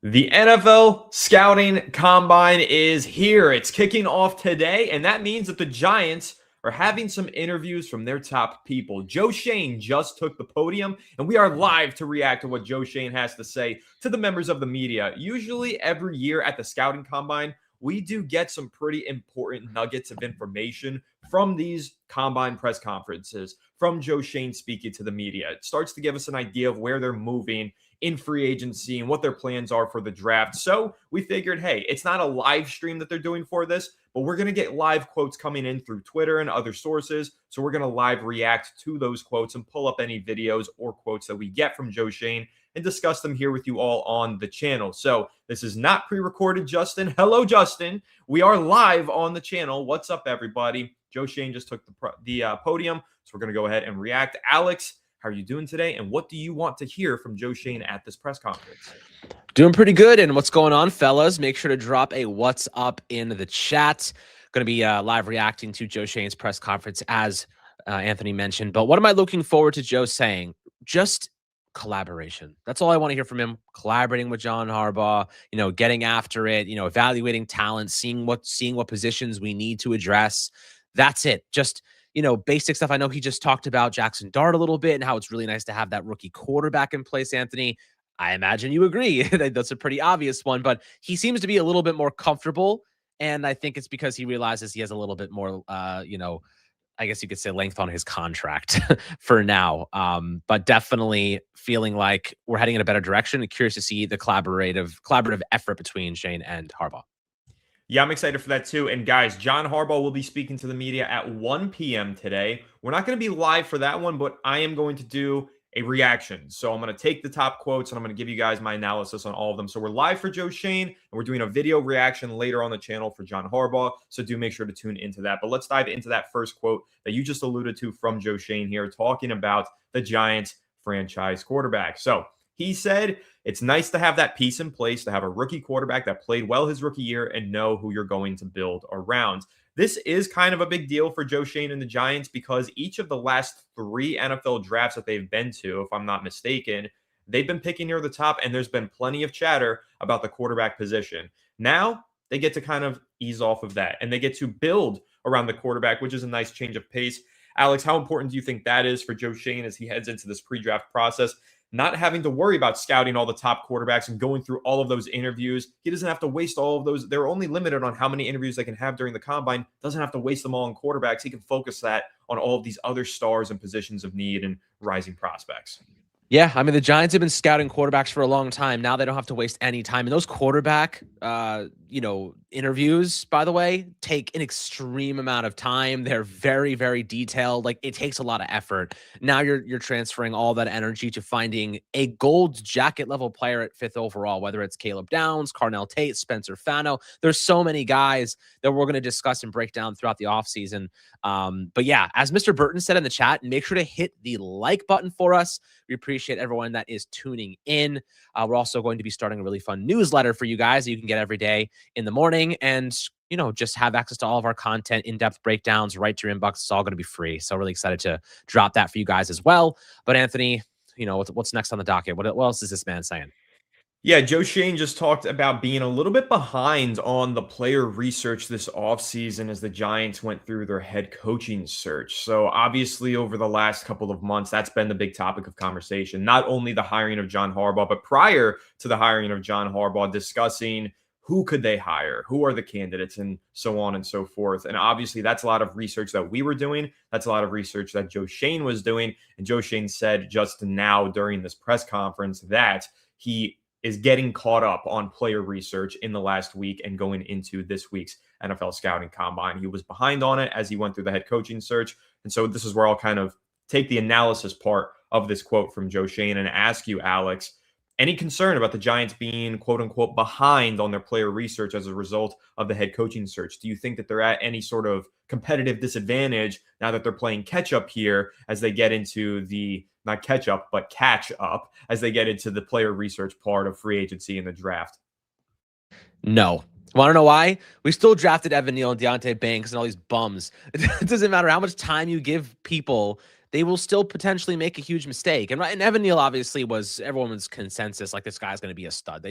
The NFL Scouting Combine is here. It's kicking off today, and that means that the Giants are having some interviews from their top people. Joe Schoen just took the podium, and we are live to react to what Joe Schoen has to say to the members of the media. Usually, every year at the Scouting Combine, we do get some pretty important nuggets of information from these combine press conferences, from Joe Schoen speaking to the media. It starts to give us an idea of where they're moving in free agency and what their plans are for the draft. So we figured, hey, it's not a live stream that they're doing for this, but we're going to get live quotes coming in through Twitter and other sources. So we're going to live react to those quotes and pull up any videos or quotes that we get from Joe Schoen and discuss them here with you all on the channel. So this is not pre-recorded, Justin. Hello, Justin. We are live on the channel. What's up, everybody? Joe Schoen just took the podium, so we're going to go ahead and react. Alex, how are you doing today? And what do you want to hear from Joe Schoen at this press conference? Doing pretty good. And what's going on, fellas? Make sure to drop a what's up in the chat. Going to be live reacting to Joe Schoen's press conference, as Anthony mentioned. But what am I looking forward to Joe saying? Just collaboration. That's all I want to hear from him. Collaborating with John Harbaugh, getting after it, evaluating talent, seeing what positions we need to address. That's it. Just basic stuff. I know he just talked about Jackson Dart a little bit and how it's really nice to have that rookie quarterback in place, Anthony. I imagine you agree. That's a pretty obvious one, but he seems to be a little bit more comfortable. And I think it's because he realizes he has a little bit more, I guess you could say length on his contract for now. But definitely feeling like we're heading in a better direction and curious to see the collaborative effort between Schoen and Harbaugh. Yeah, I'm excited for that too. And guys, John Harbaugh will be speaking to the media at 1 p.m. today. We're not going to be live for that one, but I am going to do a reaction. So I'm going to take the top quotes and I'm going to give you guys my analysis on all of them. So we're live for Joe Schoen and we're doing a video reaction later on the channel for John Harbaugh. So do make sure to tune into that. But let's dive into that first quote that you just alluded to from Joe Schoen here, talking about the Giants franchise quarterback. So he said, it's nice to have that piece in place, to have a rookie quarterback that played well his rookie year and know who you're going to build around. This is kind of a big deal for Joe Schoen and the Giants because each of the last 3 NFL drafts that they've been to, if I'm not mistaken, they've been picking near the top, and there's been plenty of chatter about the quarterback position. Now they get to kind of ease off of that, and they get to build around the quarterback, which is a nice change of pace. Alex, how important do you think that is for Joe Schoen as he heads into this pre-draft process? Not having to worry about scouting all the top quarterbacks and going through all of those interviews. He doesn't have to waste all of those. They're only limited on how many interviews they can have during the combine. Doesn't have to waste them all on quarterbacks. He can focus that on all of these other stars and positions of need and rising prospects. Yeah, I mean, the Giants have been scouting quarterbacks for a long time. Now they don't have to waste any time. And those quarterback, interviews, by the way, take an extreme amount of time. They're very, very detailed. Like, it takes a lot of effort. Now you're transferring all that energy to finding a gold jacket level player at 5th overall, whether it's Caleb Downs, Carnell Tate, Spencer Fano. There's so many guys that we're going to discuss and break down throughout the offseason. But yeah, as Mr. Burton said in the chat, make sure to hit the like button for us. We appreciate everyone that is tuning in. We're also going to be starting a really fun newsletter for you guys that you can get every day in the morning and, just have access to all of our content, in-depth breakdowns right to your inbox. It's all going to be free. So really excited to drop that for you guys as well. But Anthony, what's next on the docket? What else is this man saying? Yeah, Joe Schoen just talked about being a little bit behind on the player research this offseason as the Giants went through their head coaching search. So obviously over the last couple of months, that's been the big topic of conversation. Not only the hiring of John Harbaugh, but prior to the hiring of John Harbaugh, discussing who could they hire, who are the candidates, and so on and so forth. And obviously that's a lot of research that we were doing. That's a lot of research that Joe Schoen was doing. And Joe Schoen said just now during this press conference that he is getting caught up on player research in the last week and going into this week's NFL Scouting Combine. He was behind on it as he went through the head coaching search. And so this is where I'll kind of take the analysis part of this quote from Joe Schoen and ask you, Alex, any concern about the Giants being, quote unquote, behind on their player research as a result of the head coaching search? Do you think that they're at any sort of competitive disadvantage now that they're playing catch up here as they get into the, not catch up, but catch up as they get into the player research part of free agency and the draft? No. Want to know why? We still drafted Evan Neal and Deontay Banks and all these bums. It doesn't matter how much time you give people, they will still potentially make a huge mistake. And Evan Neal obviously was everyone's consensus, like, this guy's going to be a stud.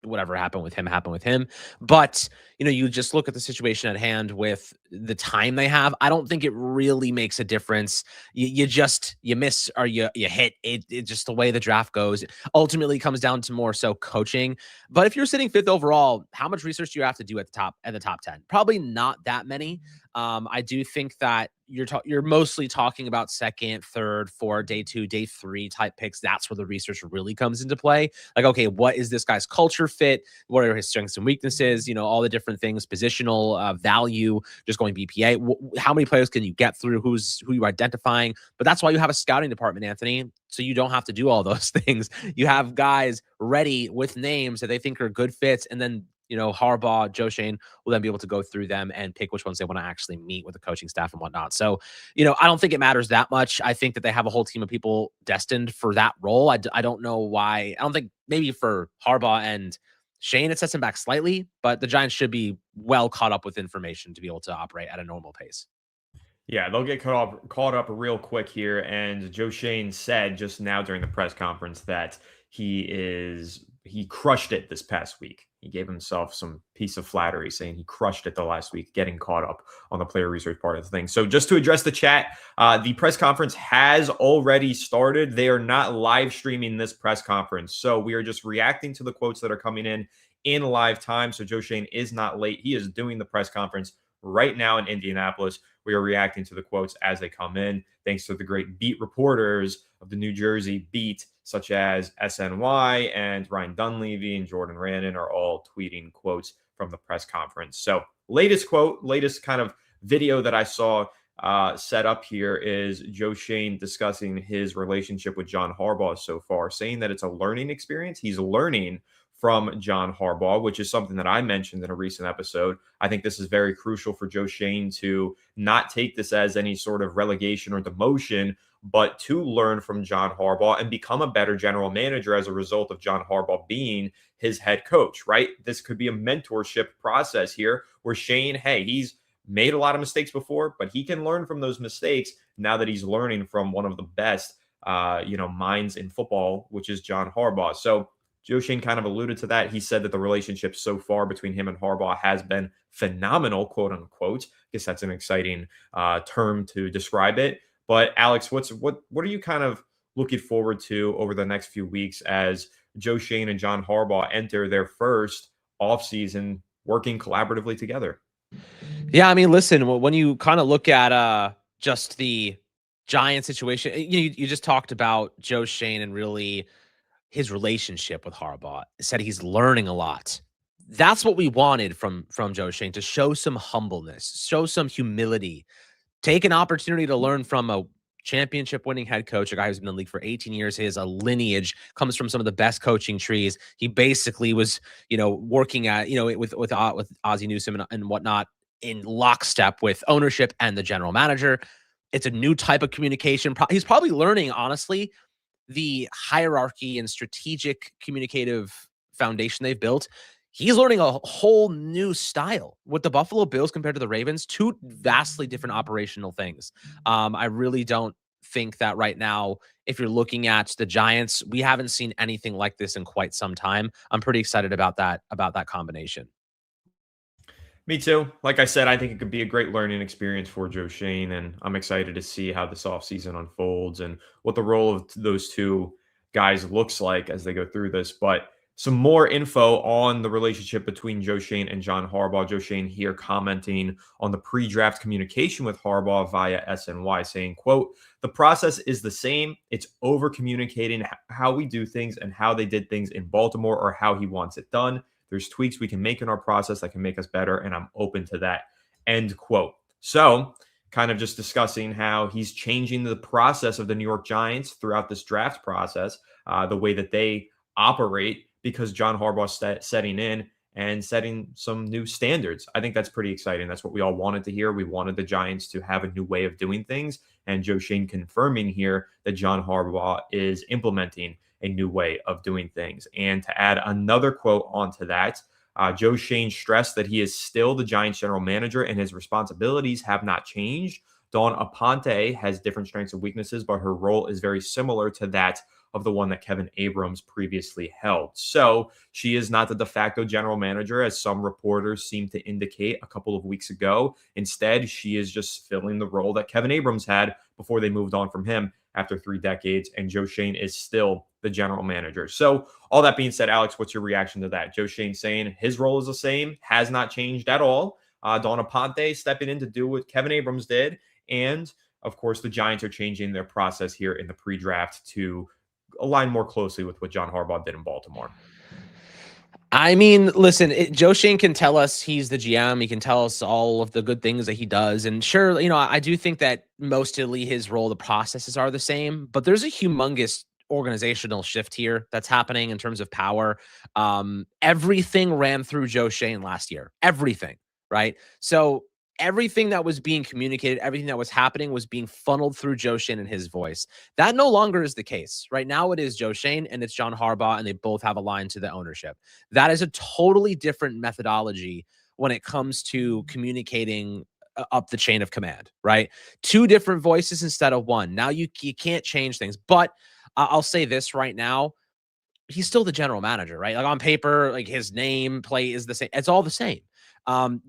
whatever happened with him happened with him. But, you just look at the situation at hand with the time they have. I don't think it really makes a difference. You miss or you hit it. It just the way the draft goes ultimately comes down to more so coaching. But if you're sitting fifth overall, how much research do you have to do at the top 10? Probably not that many. I do think that you're mostly talking about second, third, fourth, day 2, day 3 type picks. That's where the research really comes into play. Like, okay, what is this guy's culture fit? What are his strengths and weaknesses? All the different things, positional value, just going BPA. How many players can you get through? Who you identifying? But that's why you have a scouting department, Anthony. So you don't have to do all those things. You have guys ready with names that they think are good fits, and then Harbaugh, Joe Schoen will then be able to go through them and pick which ones they want to actually meet with the coaching staff and whatnot. So, I don't think it matters that much. I think that they have a whole team of people destined for that role. I don't know why. I don't think maybe for Harbaugh and Schoen, it sets him back slightly, but the Giants should be well caught up with information to be able to operate at a normal pace. Yeah, they'll get caught up real quick here. And Joe Schoen said just now during the press conference that he crushed it this past week. He gave himself some piece of flattery saying he crushed it the last week, getting caught up on the player research part of the thing. So just to address the chat, the press conference has already started. They are not live streaming this press conference. So we are just reacting to the quotes that are coming in live time. So Joe Schoen is not late. He is doing the press conference right now in Indianapolis. We are reacting to the quotes as they come in, thanks to the great beat reporters of the New Jersey beat, such as SNY and Ryan Dunleavy and Jordan Rannon are all tweeting quotes from the press conference. So latest quote, latest kind of video that I saw set up here is Joe Schoen discussing his relationship with John Harbaugh so far, saying that it's a learning experience. He's learning from John Harbaugh, which is something that I mentioned in a recent episode. I think this is very crucial for Joe Schoen to not take this as any sort of relegation or demotion, but to learn from John Harbaugh and become a better general manager as a result of John Harbaugh being his head coach, right? This could be a mentorship process here where Schoen, hey, he's made a lot of mistakes before, but he can learn from those mistakes now that he's learning from one of the best, minds in football, which is John Harbaugh. So Joe Schoen kind of alluded to that. He said that the relationship so far between him and Harbaugh has been phenomenal, quote unquote. I guess that's an exciting term to describe it. But Alex, what are you kind of looking forward to over the next few weeks as Joe Schoen and John Harbaugh enter their first offseason working collaboratively together? Yeah, I mean, listen, when you kind of look at just the Giant situation, you just talked about Joe Schoen and really his relationship with Harbaugh. Said he's learning a lot. That's what we wanted from Joe Schoen, to show some humbleness, show some humility, take an opportunity to learn from a championship winning head coach, a guy who's been in the league for 18 years. His lineage comes from some of the best coaching trees. He basically was, working at, with Ozzie Newsome and whatnot in lockstep with ownership and the general manager. It's a new type of communication. He's probably learning, honestly, the hierarchy and strategic communicative foundation they've built. He's learning a whole new style with the Buffalo Bills compared to the Ravens, two vastly different operational things. I really don't think that right now, if you're looking at the Giants, we haven't seen anything like this in quite some time. I'm pretty excited about that combination. Me too. Like I said, I think it could be a great learning experience for Joe Schoen, and I'm excited to see how this offseason unfolds and what the role of those two guys looks like as they go through this. But some more info on the relationship between Joe Schoen and John Harbaugh. Joe Schoen here commenting on the pre-draft communication with Harbaugh via SNY, saying, quote, "The process is the same. It's over communicating how we do things and how they did things in Baltimore or how he wants it done. There's tweaks we can make in our process that can make us better, and I'm open to that," end quote. So kind of just discussing how he's changing the process of the New York Giants throughout this draft process, the way that they operate, because John Harbaugh's setting in and setting some new standards. I think that's pretty exciting. That's what we all wanted to hear. We wanted the Giants to have a new way of doing things, and Joe Schoen confirming here that John Harbaugh is implementing a new way of doing things. And to add another quote onto that, Joe Schoen stressed that he is still the Giants general manager and his responsibilities have not changed. Dawn Aponte has different strengths and weaknesses, but her role is very similar to that of the one that Kevin Abrams previously held. So she is not the de facto general manager, as some reporters seem to indicate a couple of weeks ago. Instead, she is just filling the role that Kevin Abrams had before they moved on from him after 3 decades, and Joe Schoen is still the general manager. So all that being said, Alex, what's your reaction to that? Joe Schoen saying his role is the same, has not changed at all. Donna Ponte stepping in to do what Kevin Abrams did. And of course, the Giants are changing their process here in the pre-draft to align more closely with what John Harbaugh did in Baltimore. I mean, listen, Joe Schoen can tell us he's the GM. He can tell us all of the good things that he does. And sure, I do think that mostly his role, the processes are the same, but there's a humongous organizational shift here that's happening in terms of power. Everything ran through Joe Schoen last year. Everything, right? So everything that was being communicated, everything that was happening was being funneled through Joe Schoen and his voice. That no longer is the case. Right now it is Joe Schoen and it's John Harbaugh, and they both have a line to the ownership. That is a totally different methodology when it comes to communicating up the chain of command, right? 2 different voices instead of one. Now you can't change things, but I'll say this right now. He's still the general manager, right? Like on paper, like his name play is the same. It's all the same.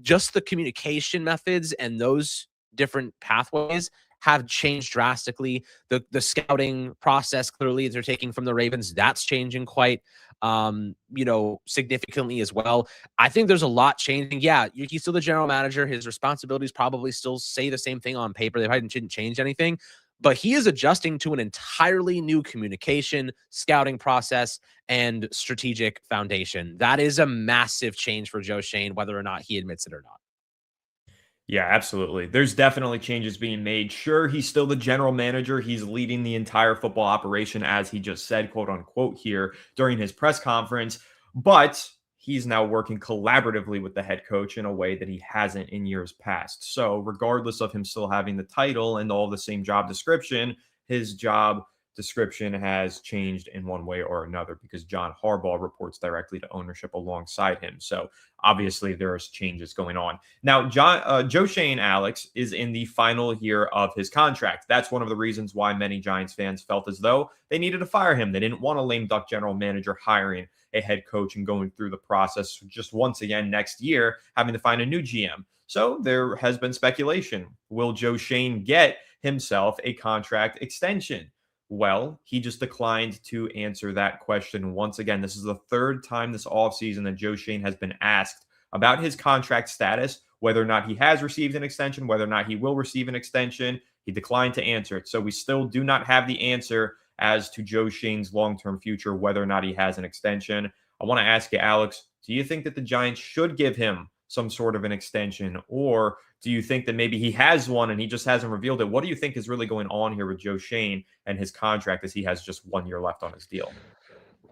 Just the communication methods and those different pathways have changed drastically. The scouting process, clearly they're taking from the Ravens, that's changing quite significantly as well. I think there's a lot changing. Yeah, he's still the general manager. His responsibilities probably still say the same thing on paper. They probably didn't change anything, but he is adjusting to an entirely new communication, scouting process, and strategic foundation. That is a massive change for Joe Schoen, whether or not he admits it or not. Yeah, absolutely. There's definitely changes being made. Sure, he's still the general manager. He's leading the entire football operation, as he just said, quote unquote, here during his press conference. But he's now working collaboratively with the head coach in a way that he hasn't in years past. So, regardless of him still having the title and all the same job description, his job description has changed in one way or another because John Harbaugh reports directly to ownership alongside him. So obviously there's changes going on. Now, Joe Schoen, Alex, is in the final year of his contract. That's one of the reasons why many Giants fans felt as though they needed to fire him. They didn't want a lame duck general manager hiring a head coach and going through the process just once again next year, having to find a new GM. So there has been speculation. Will Joe Schoen get himself a contract extension? Well, he just declined to answer that question once again. This is the 3rd time this offseason that Joe Schoen has been asked about his contract status, whether or not he has received an extension, whether or not he will receive an extension. He declined to answer it. So we still do not have the answer as to Joe Schoen's long-term future, whether or not he has an extension. I want to ask you, Alex, do you think that the Giants should give him some sort of an extension, or do you think that maybe he has one and he just hasn't revealed it? What do you think is really going on here with Joe Schoen and his contract, as he has just 1 year left on his deal?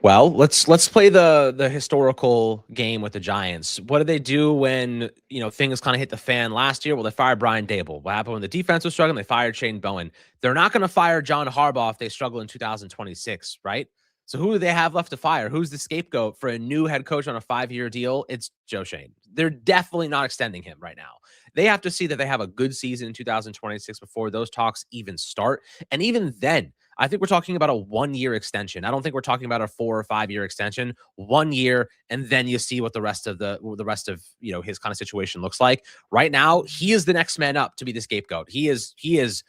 Well, let's play the historical game with the Giants. What did they do when things kind of hit the fan last year? Well, they fired Brian Dable. What happened when the defense was struggling? They fired Shane Bowen. They're not going to fire John Harbaugh if they struggle in 2026, right? So who do they have left to fire? Who's the scapegoat for a new head coach on a 5-year deal? It's Joe Schoen. They're definitely not extending him right now. They have to see that they have a good season in 2026 before those talks even start. And even then, I think we're talking about a 1-year extension. I don't think we're talking about a 4 or 5-year extension. 1 year, and then you see what the rest of his kind of situation looks like. Right now, he is the next man up to be the scapegoat. He is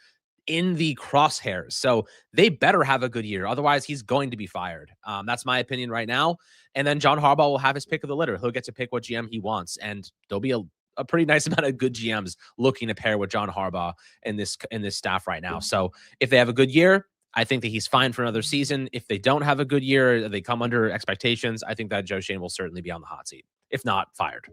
in the crosshairs. So they better have a good year. Otherwise, he's going to be fired. That's my opinion right now. And then John Harbaugh will have his pick of the litter. He'll get to pick what GM he wants. And there'll be a pretty nice amount of good GMs looking to pair with John Harbaugh in this staff right now. So if they have a good year, I think that he's fine for another season. If they don't have a good year, they come under expectations, I think that Joe Schoen will certainly be on the hot seat, if not fired.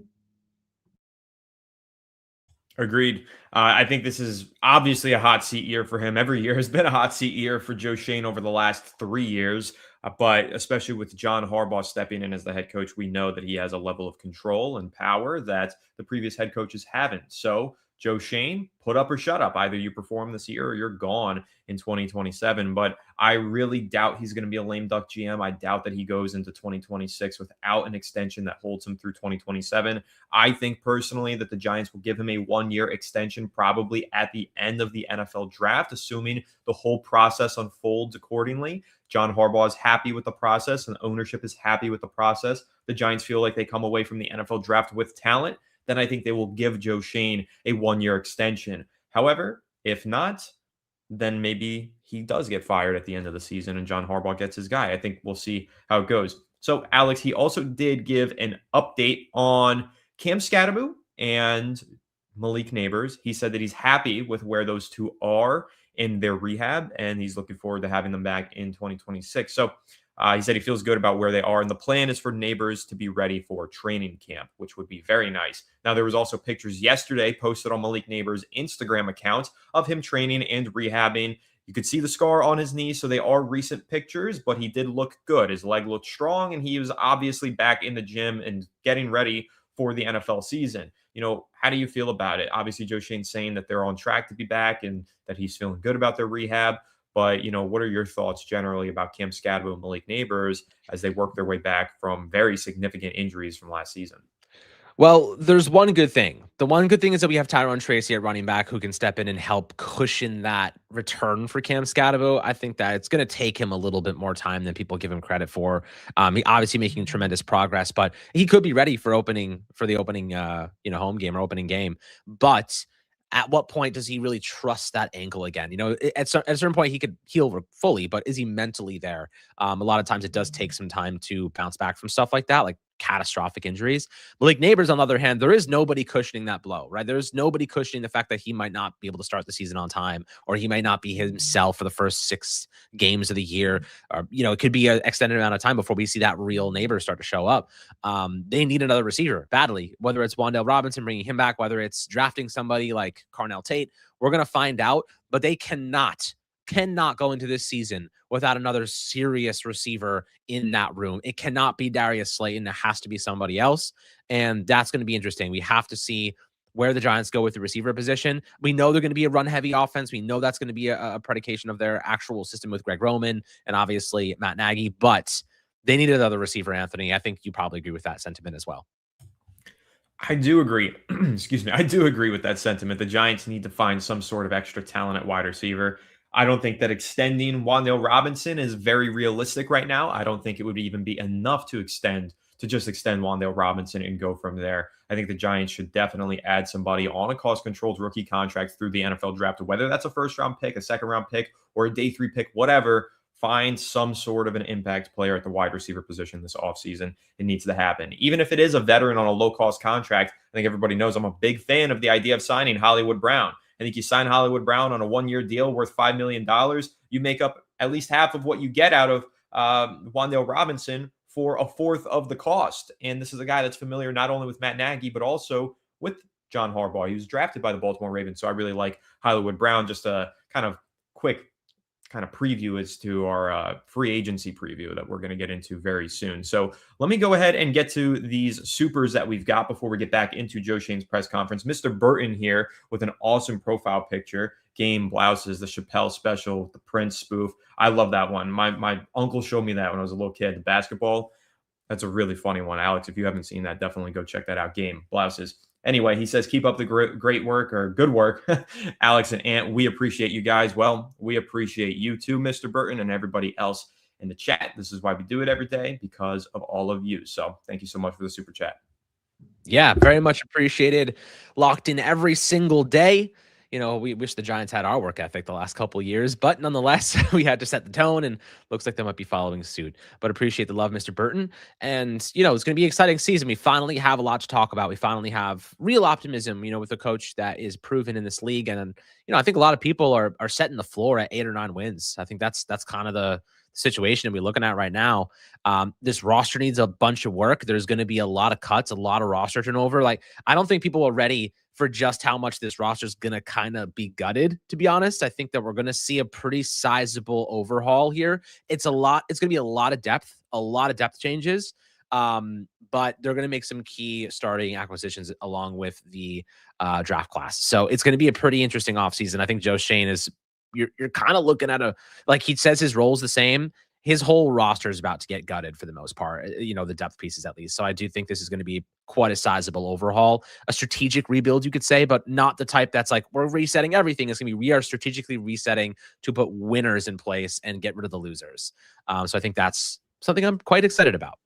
Agreed. I think this is obviously a hot seat year for him. Every year has been a hot seat year for Joe Schoen over the last 3 years. But especially with John Harbaugh stepping in as the head coach, we know that he has a level of control and power that the previous head coaches haven't. So Joe Schoen, put up or shut up. Either you perform this year or you're gone in 2027. But I really doubt he's going to be a lame duck GM. I doubt that he goes into 2026 without an extension that holds him through 2027. I think personally that the Giants will give him a 1-year extension probably at the end of the NFL draft, assuming the whole process unfolds accordingly. John Harbaugh is happy with the process and ownership is happy with the process. The Giants feel like they come away from the NFL draft with talent. Then I think they will give Joe Schoen a 1-year extension. However, if not, then maybe he does get fired at the end of the season and John Harbaugh gets his guy. I think we'll see how it goes. So, Alex, he also did give an update on Cam Scatterbu and Malik Neighbors. He said that he's happy with where those two are in their rehab, and he's looking forward to having them back in 2026. So he said he feels good about where they are, and the plan is for Neighbors to be ready for training camp, which would be very nice. Now, there was also pictures yesterday posted on Malik Neighbors' Instagram account of him training and rehabbing. You could see the scar on his knee, so they are recent pictures, but he did look good. His leg looked strong, and he was obviously back in the gym and getting ready for the NFL season. How do you feel about it? Obviously, Joe Schoen's saying that they're on track to be back and that he's feeling good about their rehab. But, what are your thoughts generally about Cam Scatterbu and Malik Neighbors as they work their way back from very significant injuries from last season? Well, there's one good thing. The one good thing is that we have Tyrone Tracy at running back who can step in and help cushion that return for Cam Scatterbu. I think that it's going to take him a little bit more time than people give him credit for. He obviously making tremendous progress, but he could be ready for the opening home game or opening game. But at what point does he really trust that ankle again? At a certain point he could heal fully, but is he mentally there? A lot of times it does take some time to bounce back from stuff like that, like catastrophic injuries. Malik Neighbors, on the other hand, there is nobody cushioning that blow, right? There's nobody cushioning the fact that he might not be able to start the season on time, or he might not be himself for the first 6 games of the year, or it could be an extended amount of time before we see that real Neighbors start to show up. They need another receiver badly, whether it's Wan'Dale Robinson bringing him back, whether it's drafting somebody like Carnell Tate. We're going to find out, but they cannot go into this season without another serious receiver in that room. It cannot be Darius Slayton. It has to be somebody else. And that's going to be interesting. We have to see where the Giants go with the receiver position. We know they're going to be a run-heavy offense. We know that's going to be a predication of their actual system with Greg Roman and obviously Matt Nagy, but they need another receiver, Anthony. I think you probably agree with that sentiment as well. I do agree. Excuse me. I do agree with that sentiment. The Giants need to find some sort of extra talent at wide receiver. I don't think that extending Wan'Dale Robinson is very realistic right now. I don't think it would even be enough to just extend Wan'Dale Robinson and go from there. I think the Giants should definitely add somebody on a cost-controlled rookie contract through the NFL draft, whether that's a first-round pick, a second-round pick, or a day 3 pick, whatever. Find some sort of an impact player at the wide receiver position this offseason. It needs to happen. Even if it is a veteran on a low-cost contract, I think everybody knows I'm a big fan of the idea of signing Hollywood Brown. I think you sign Hollywood Brown on a 1-year deal worth $5 million. You make up at least half of what you get out of Wan'Dale Robinson for a fourth of the cost. And this is a guy that's familiar not only with Matt Nagy, but also with John Harbaugh. He was drafted by the Baltimore Ravens. So I really like Hollywood Brown. Just a kind of quick preview as to our free agency preview that we're going to get into very soon. So let me go ahead and get to these supers that we've got before we get back into Joe Schoen's press conference. Mr. Burton here with an awesome profile picture. Game blouses, the Chappelle special, the Prince spoof. I love that one. My uncle showed me that when I was a little kid, the basketball. That's a really funny one. Alex, if you haven't seen that, definitely go check that out. Game blouses. Anyway, he says, keep up the great work or good work. Alex and Ant, we appreciate you guys. Well, we appreciate you too, Mr. Burton, and everybody else in the chat. This is why we do it every day, because of all of you. So thank you so much for the super chat. Yeah, very much appreciated. Locked in every single day. We wish the Giants had our work ethic the last couple of years, but nonetheless, we had to set the tone, and looks like they might be following suit. But appreciate the love, Mr. Burton. And, it's going to be an exciting season. We finally have a lot to talk about. We finally have real optimism, with a coach that is proven in this league. And, I think a lot of people are setting the floor at 8 or 9 wins. I think that's kind of the situation we're looking at right now. This roster needs a bunch of work. There's going to be a lot of cuts, a lot of roster turnover. I don't think people are ready for just how much this roster is going to kind of be gutted, to be honest. I think that we're going to see a pretty sizable overhaul here. It's going to be a lot of depth changes. But they're going to make some key starting acquisitions along with the draft class. So it's going to be a pretty interesting offseason. I think Joe Schoen is, you're kind of looking at like he says his role's the same. His whole roster is about to get gutted for the most part, the depth pieces at least. So I do think this is going to be quite a sizable overhaul, a strategic rebuild, you could say, but not the type that's like, we're resetting everything. It's going to be, we are strategically resetting to put winners in place and get rid of the losers. So I think that's something I'm quite excited about.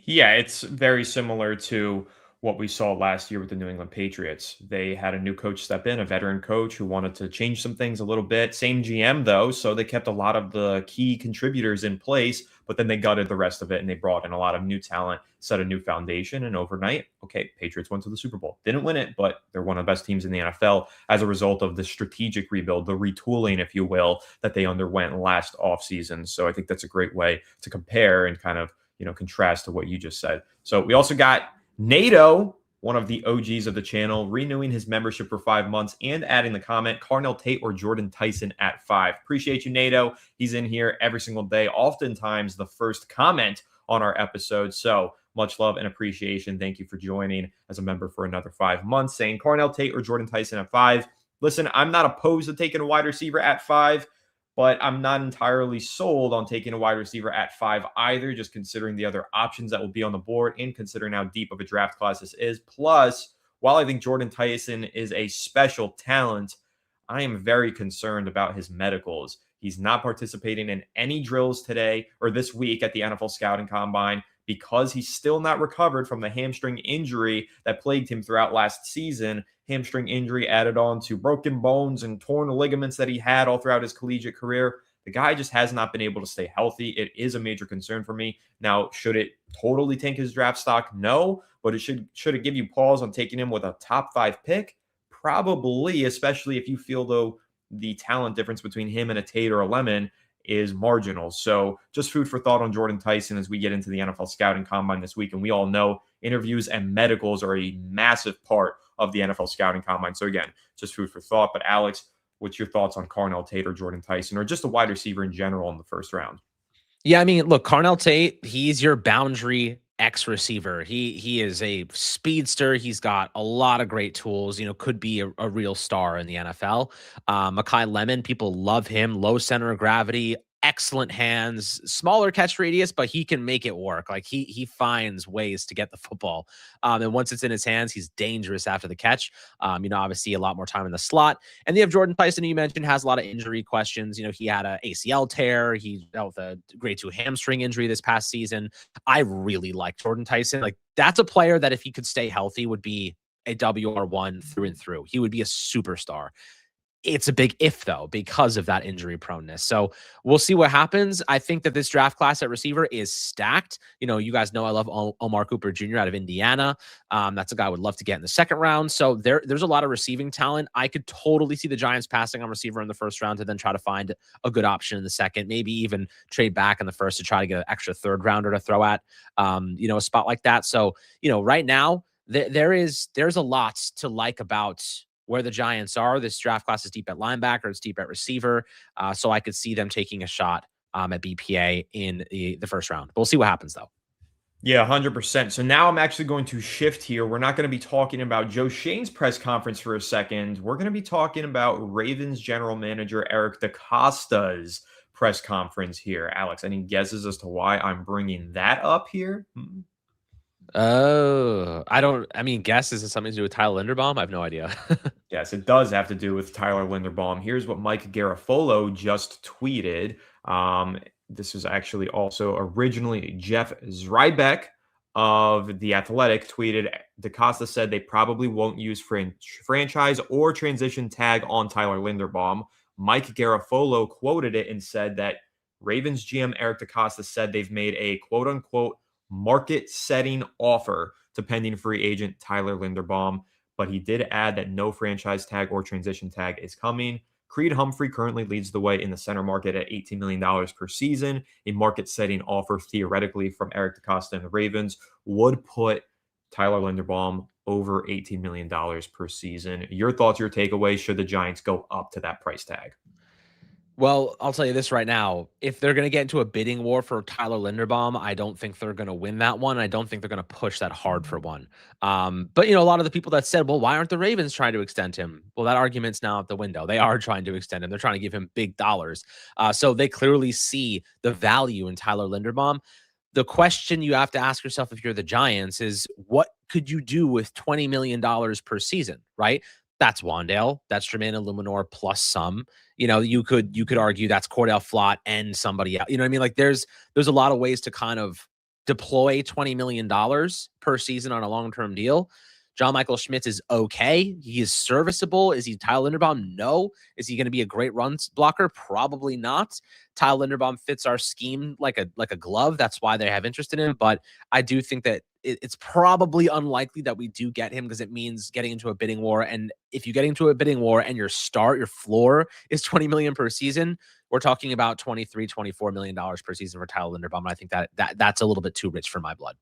Yeah, it's very similar to what we saw last year with the New England Patriots. They had a new coach step in, a veteran coach who wanted to change some things a little bit. Same GM, though, so they kept a lot of the key contributors in place, but then they gutted the rest of it and they brought in a lot of new talent, set a new foundation, and overnight, okay, Patriots went to the Super Bowl. Didn't win it, but they're one of the best teams in the NFL as a result of the strategic rebuild, the retooling, if you will, that they underwent last offseason. So I think that's a great way to compare and kind of contrast to what you just said. So we also got NATO, one of the OGs of the channel, renewing his membership for 5 months and adding the comment, Carnell Tate or Jordan Tyson at 5. Appreciate you, NATO. He's in here every single day, oftentimes the first comment on our episode. So much love and appreciation. Thank you for joining as a member for another 5 months, saying Carnell Tate or Jordan Tyson at 5. Listen, I'm not opposed to taking a wide receiver at 5. But I'm not entirely sold on taking a wide receiver at 5 either, just considering the other options that will be on the board and considering how deep of a draft class this is. Plus, while I think Jordan Tyson is a special talent, I am very concerned about his medicals. He's not participating in any drills today or this week at the NFL Scouting Combine because he's still not recovered from the hamstring injury that plagued him throughout last season. Hamstring injury added on to broken bones and torn ligaments that he had all throughout his collegiate career. The guy just has not been able to stay healthy. It is a major concern for me. Now, should it totally tank his draft stock? No, but should it give you pause on taking him with a top 5 pick? Probably, especially if you feel, though, the talent difference between him and a Tate or a Lemon is marginal. So just food for thought on Jordan Tyson as we get into the NFL Scouting Combine this week. And we all know interviews and medicals are a massive part of the NFL Scouting Combine. So again, just food for thought. But Alex, what's your thoughts on Carnell Tate or Jordan Tyson or just a wide receiver in general in the first round? Yeah, I mean, look, Carnell Tate, he's your boundary X receiver. He is a speedster. He's got a lot of great tools, could be a real star in the NFL. Mekhi Lemon, people love him. Low center of gravity, excellent hands, smaller catch radius, but he can make it work. Like he finds ways to get the football. And once it's in his hands, he's dangerous after the catch. Obviously a lot more time in the slot. And you have Jordan Tyson, who you mentioned, has a lot of injury questions. He had a ACL tear. He dealt with a grade 2 hamstring injury this past season. I really like Jordan Tyson. Like that's a player that if he could stay healthy would be a WR1 through and through. He would be a superstar. It's a big if, though, because of that injury proneness. So we'll see what happens. I think that this draft class at receiver is stacked. You guys know I love Omar Cooper Jr. out of Indiana. That's a guy I would love to get in the second round. So there's a lot of receiving talent. I could totally see the Giants passing on receiver in the first round to then try to find a good option in the second, maybe even trade back in the first to try to get an extra third rounder to throw at, a spot like that. So, right now there's a lot to like about where the Giants are. This draft class is deep at linebacker, it's deep at receiver. So I could see them taking a shot at BPA in the first round. But we'll see what happens, though. Yeah, 100%. So now I'm actually going to shift here. We're not going to be talking about Joe Schoen's press conference for a second. We're going to be talking about Ravens general manager Eric DeCosta's press conference here. Alex, any guesses as to why I'm bringing that up here? Oh, guess is it something to do with Tyler Linderbaum? I have no idea. Yes, it does have to do with Tyler Linderbaum. Here's what Mike Garafolo just tweeted. This was actually also originally Jeff Zrebeck of The Athletic tweeted, DeCosta said they probably won't use franchise or transition tag on Tyler Linderbaum. Mike Garafolo quoted it and said that Ravens GM Eric DeCosta said they've made a quote-unquote market-setting offer to pending free agent Tyler Linderbaum, but he did add that no franchise tag or transition tag is coming. Creed Humphrey currently leads the way in the center market at $18 million per season. A market-setting offer, theoretically, from Eric DeCosta and the Ravens would put Tyler Linderbaum over $18 million per season. Your thoughts, your takeaways, should the Giants go up to that price tag? Well, I'll tell you this right now. If they're going to get into a bidding war for Tyler Linderbaum, I don't think they're going to win that one. I don't think they're going to push that hard for one. But, a lot of the people that said, well, why aren't the Ravens trying to extend him? Well, that argument's now out the window. They are trying to extend him. They're trying to give him big dollars. So they clearly see the value in Tyler Linderbaum. The question you have to ask yourself if you're the Giants is, what could you do with $20 million per season, right? That's Wandale, that's Jermaine Illuminor plus some. You could argue that's Cordell Flott and somebody else. You know what I mean? Like there's a lot of ways to kind of deploy $20 million per season on a long-term deal. John Michael Schmitz is okay. He is serviceable. Is he Tyler Linderbaum? No. Is he going to be a great run blocker? Probably not. Tyler Linderbaum fits our scheme like a glove. That's why they have interest in him. But I do think that it's probably unlikely that we do get him because it means getting into a bidding war. And if you get into a bidding war and your floor is 20 million per season, we're talking about 23, $24 million per season for Tyler Linderbaum. And I think that's a little bit too rich for my blood.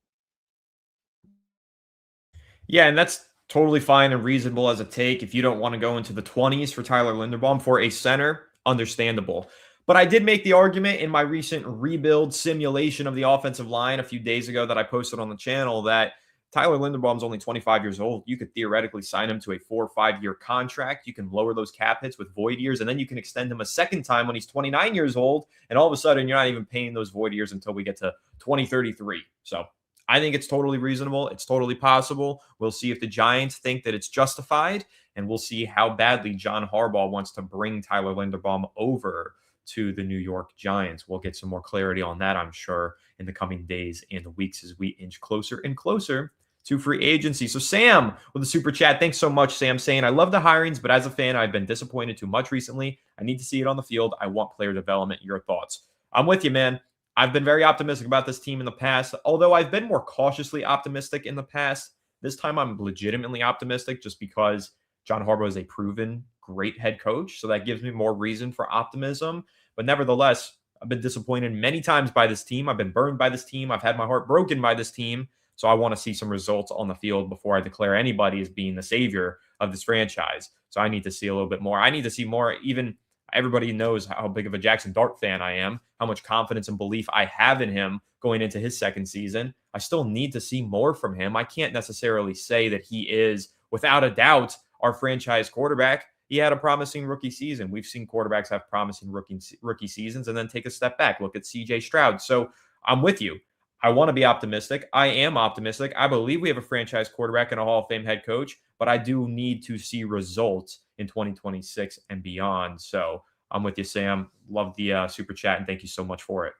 Yeah, and that's totally fine and reasonable as a take. If you don't want to go into the 20s for Tyler Linderbaum for a center, understandable. But I did make the argument in my recent rebuild simulation of the offensive line a few days ago that I posted on the channel that Tyler Linderbaum's only 25 years old. You could theoretically sign him to a 4 or 5 year contract. You can lower those cap hits with void years, and then you can extend him a second time when he's 29 years old. And all of a sudden, you're not even paying those void years until we get to 2033. So I think it's totally reasonable. It's totally possible. We'll see if the Giants think that it's justified, and we'll see how badly John Harbaugh wants to bring Tyler Linderbaum over to the New York Giants. We'll get some more clarity on that, I'm sure, in the coming days and weeks as we inch closer and closer to free agency. So Sam with a super chat. Thanks so much, Sam, saying, I love the hirings, but as a fan, I've been disappointed too much recently. I need to see it on the field. I want player development. Your thoughts? I'm with you, man. I've been very optimistic about this team in the past, although I've been more cautiously optimistic in the past. This time I'm legitimately optimistic just because John Harbaugh is a proven great head coach. So that gives me more reason for optimism. But nevertheless, I've been disappointed many times by this team. I've been burned by this team. I've had my heart broken by this team. So I want to see some results on the field before I declare anybody as being the savior of this franchise. So I need to see a little bit more. I need to see more. Even everybody knows how big of a Jackson Dart fan I am, how much confidence and belief I have in him going into his second season. I still need to see more from him. I can't necessarily say that he is, without a doubt, our franchise quarterback. He had a promising rookie season. We've seen quarterbacks have promising rookie seasons and then take a step back. Look at CJ Stroud. So I'm with you. I want to be optimistic. I am optimistic. I believe we have a franchise quarterback and a Hall of Fame head coach, but I do need to see results in 2026 and beyond. So I'm with you, Sam. Love the super chat, and thank you so much for it.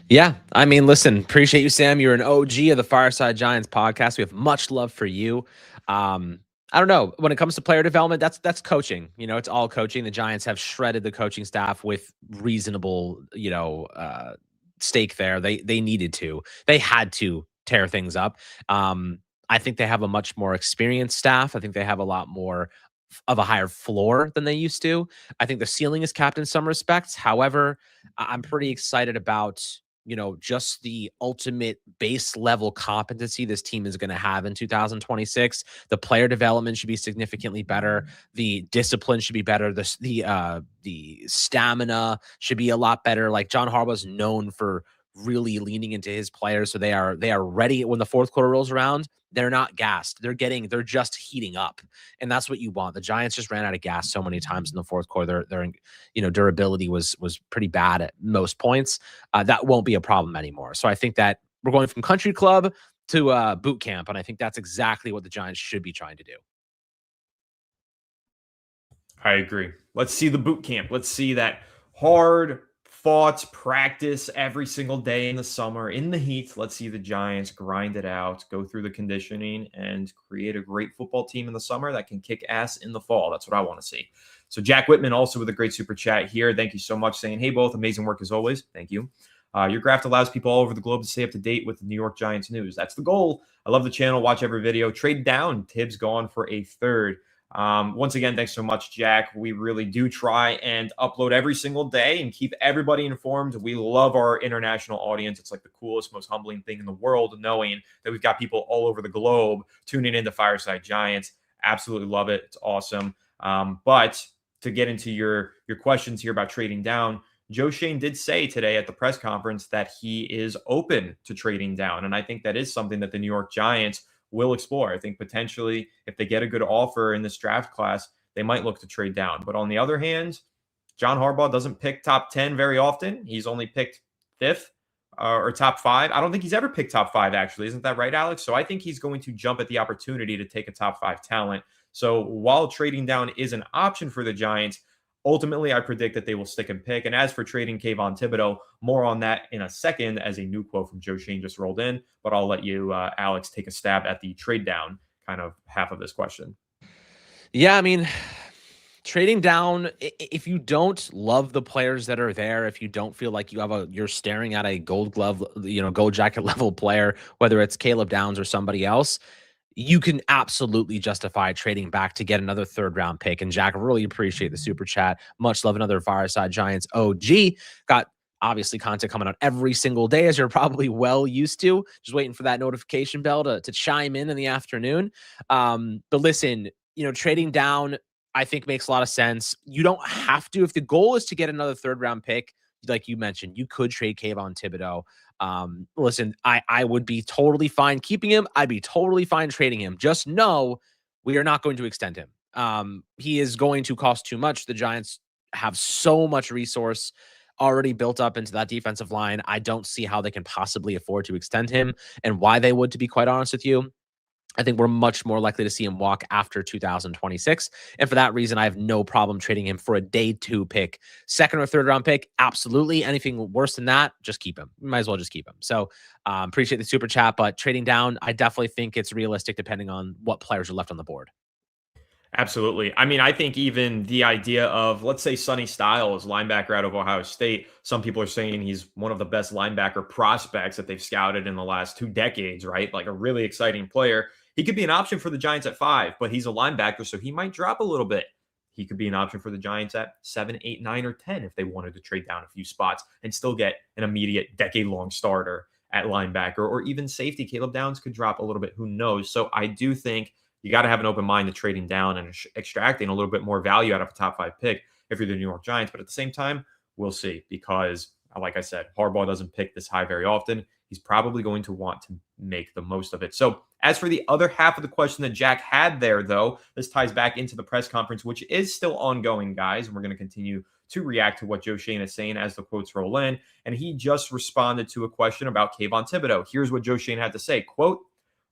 Yeah, I mean, listen, appreciate you, Sam. You're an OG of the Fireside Giants podcast. We have much love for you. I don't know. When it comes to player development, that's coaching. It's all coaching. The Giants have shredded the coaching staff with reasonable, stake there. They needed to. They had to tear things up. I think they have a much more experienced staff. I think they have a lot more of a higher floor than they used to. I think the ceiling is capped in some respects. However, I'm pretty excited about just the ultimate base level competency this team is going to have in 2026. The player development should be significantly better. The discipline should be better. The stamina should be a lot better. Like John Harbaugh's known for really leaning into his players, so they are ready when the fourth quarter rolls around. They're not gassed. They're just heating up, and that's what you want. The Giants just ran out of gas so many times in the fourth quarter. Their durability was pretty bad at most points. That won't be a problem anymore. So I think that we're going from country club to boot camp, and I think that's exactly what the Giants should be trying to do. I agree. Let's see the boot camp. Let's see that hard fought practice every single day in the summer in the heat. Let's see the Giants grind it out, go through the conditioning, and create a great football team in the summer that can kick ass in the fall. That's what I want to see. So Jack Whitman also with a great super chat here. Thank you so much, saying, hey, both, amazing work as always. Thank you. Your graft allows people all over the globe to stay up to date with the New York Giants news. That's the goal. I love the channel. Watch every video. Trade down. Tibbs gone for a third. Once again, thanks so much, Jack. We really do try and upload every single day and keep everybody informed. We love our international audience. It's like the coolest, most humbling thing in the world, knowing that we've got people all over the globe tuning into Fireside Giants. Absolutely love it. It's awesome. But to get into your questions here about trading down, Joe Schoen did say today at the press conference that he is open to trading down. And I think that is something that the New York Giants will explore. I think potentially if they get a good offer in this draft class, they might look to trade down. But on the other hand, John Harbaugh doesn't pick top 10 very often. He's only picked fifth or top five. I don't think he's ever picked top five, actually. Isn't that right, Alex? So I think he's going to jump at the opportunity to take a top five talent. So while trading down is an option for the Giants, ultimately I predict that they will stick and pick. And as for trading Kavon Thibodeaux, more on that in a second as a new quote from Joe Schoen just rolled in. But I'll let you, Alex, take a stab at the trade down kind of half of this question. Yeah, I mean, trading down, if you don't love the players that are there, if you don't feel like you're staring at a gold glove, gold jacket level player, whether it's Caleb Downs or somebody else, you can absolutely justify trading back to get another third round pick. And Jack, really appreciate the super chat. Much love, another Fireside Giants OG. Got obviously content coming out every single day, as you're probably well used to. Just waiting for that notification bell to chime in the afternoon. But listen, trading down, I think makes a lot of sense. You don't have to. If the goal is to get another third round pick, like you mentioned, you could trade Kavon Thibodeaux. Listen, I would be totally fine keeping him. I'd be totally fine trading him. Just know we are not going to extend him. He is going to cost too much. The Giants have so much resource already built up into that defensive line. I don't see how they can possibly afford to extend him, and why they would, to be quite honest with you. I think we're much more likely to see him walk after 2026. And for that reason, I have no problem trading him for a day 2 pick. Second or third round pick, absolutely. Anything worse than that, just keep him. You might as well just keep him. So appreciate the super chat, but trading down, I definitely think it's realistic depending on what players are left on the board. Absolutely. I mean, I think even the idea of, let's say, Sonny Styles, linebacker out of Ohio State, some people are saying he's one of the best linebacker prospects that they've scouted in the last 2 decades, right? Like a really exciting player. He could be an option for the Giants at 5, but he's a linebacker, so he might drop a little bit. He could be an option for the Giants at 7, 8, 9, or 10 if they wanted to trade down a few spots and still get an immediate decade-long starter at linebacker, or even safety. Caleb Downs could drop a little bit. Who knows? So I do think you got to have an open mind to trading down and extracting a little bit more value out of a top 5 pick if you're the New York Giants. But at the same time, we'll see, because like I said, Harbaugh doesn't pick this high very often. He's probably going to want to make the most of it. So as for the other half of the question that Jack had there, though, this ties back into the press conference, which is still ongoing, guys. And we're going to continue to react to what Joe Schoen is saying as the quotes roll in. And he just responded to a question about Kavon Thibodeaux. Here's what Joe Schoen had to say, quote,